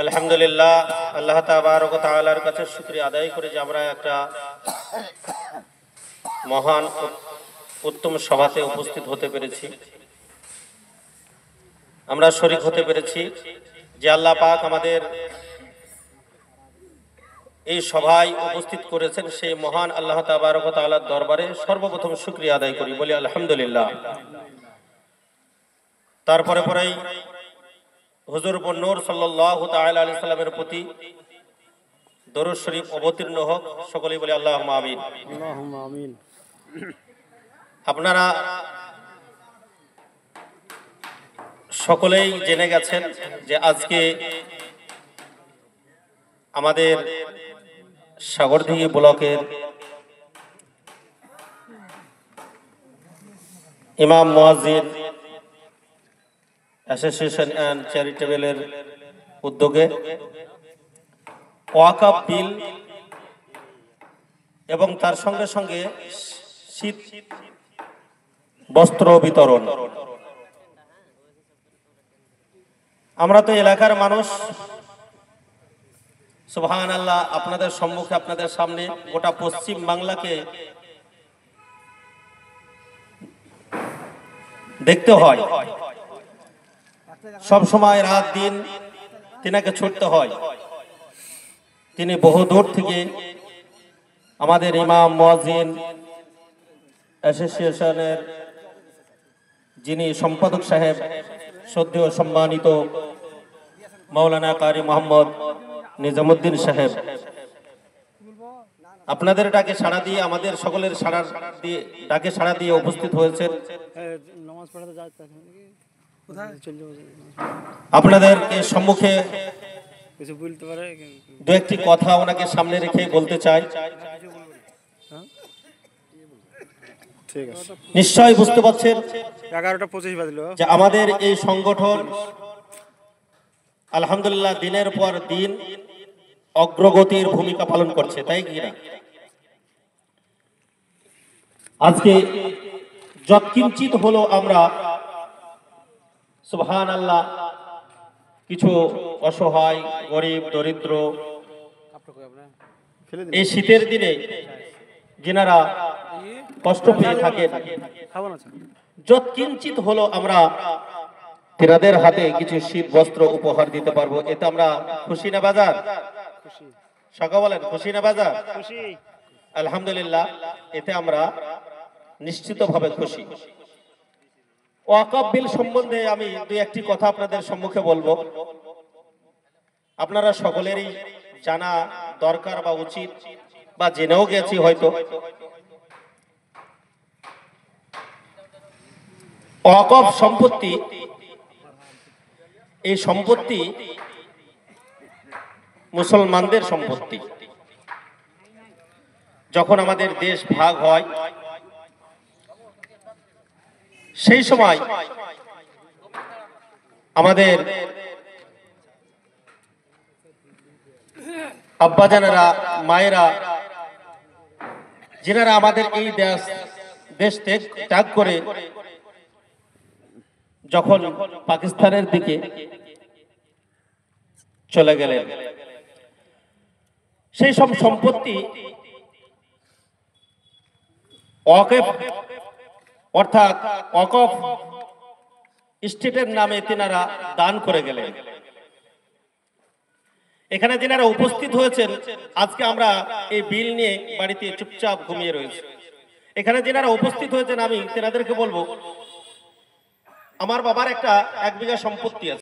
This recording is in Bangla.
আলহামদুলিল্লাহ, আল্লাহ তাবারক ওয়া তাআলার কাছে শুকরিয়া আদায় করে যে আমরা একটা মহান উত্তম সভাতে উপস্থিত হতে পেরেছি, আমরা শরীক হতে পেরেছি। যে আল্লাহ পাক আমাদের এই সভায় উপস্থিত করেছেন, সেই মহান আল্লাহ তাবারক ওয়া তাআলার দরবারে সর্বপ্রথম শুকরিয়া আদায় করি, বলি আলহামদুলিল্লাহ। তারপরে পরেই হুজুর নূর সাল্লাল্লাহু তাআলা আলাইহি সাল্লামের প্রতি দরুদ শরীফ অবতীর্ণ হোক, সকলেই বলি আল্লাহুম্মা আমিন। আল্লাহুম্মা আমিন। আপনারা সকলেই জেনে গেছেন যে আজকে আমাদের সাগরদিঘি ব্লকের ইমাম মুয়াজ্জিন অ্যাসোসিয়েশন অ্যান্ড চ্যারিটেবলের উদ্যোগে ওয়াকফ বিল এবং তার সঙ্গে সঙ্গে শীত বস্ত্র বিতরণ। আমরা তো এলাকার মানুষ, সুবহানাল্লাহ, আপনাদের সম্মুখে আপনাদের সামনে গোটা পশ্চিম বাংলাকে দেখতে হয়, সব সময় রাত দিন তিনাকে ছুটতে হয়। তিনি বহু দূর থেকে আমাদের ইমাম মুয়াজ্জিন অ্যাসোসিয়েশনের যিনি সম্পাদক সাহেব, শ্রদ্ধেয় সম্মানিত মাওলানা কারি মোহাম্মদ নিজামুদ্দিন সাহেব, আপনাদের ডাকে সাড়া দিয়ে, আমাদের সকলের ডাকে সাড়া দিয়ে উপস্থিত হয়েছেন। আপনাদের সম্মুখে দু একটি কথা ওনাকে সামনে রেখে বলতে চাই। নিশ্চয়ই বুঝতে পারছেন 11:25 বাজলো যে আমাদের এই সংগঠন আলহামদুলিল্লাহ দিনের পর দিন অগ্রগতির ভূমিকা পালন করছে, তাই কি না? আজকে যৎকিঞ্চিত হলো আমরা সুবহানাল্লাহ কিছু অসহায়, গরিব, দরিদ্র এই শীতের দিনে যিনারা কষ্ট পেয়ে থাকেন, যৎকিঞ্চিত হলো আমরা তেনাদের হাতে কিছু শীত বস্ত্র উপহার দিতে পারবো। এতে আমরা খুশি না বাজার? সকলে বলেন খুশি না বাজার? আলহামদুলিল্লাহ, এতে আমরা নিশ্চিতভাবে খুশি। ওয়াকফ বিল সম্বন্ধে আমি দুই একটি কথা আপনাদের সম্মুখে বলবো। আপনারা সকলেরই জানা দরকার বা উচিত, বা জেনেও গেছি হয়তো। ওয়াকফ সম্পত্তি, এই সম্পত্তি মুসলমানদের সম্পত্তি। যখন আমাদের দেশ ভাগ হয়, সেই সময় আমাদের আব্বাজানেরা, মায়েরা, যিনারা আমাদের এই দেশ ত্যাগ করে যখন পাকিস্তানের দিকে চলে গেলেন, সেই সব সম্পত্তি ওয়াকফ অর্থাৎ ওয়াকফ স্টেটের নামে তিনারা দান করে গেলেন। এখানে যিনারা উপস্থিত হয়েছেন, আজকে আমরা এই বিল নিয়ে বাড়িতে চুপচাপ ঘুমিয়ে রয়েছি। এখানে যিনারা উপস্থিত হয়েছেন, আমি তেনাদেরকে বলবো, আমার বাবার একটা 1 বিঘা সম্পত্তি আছে।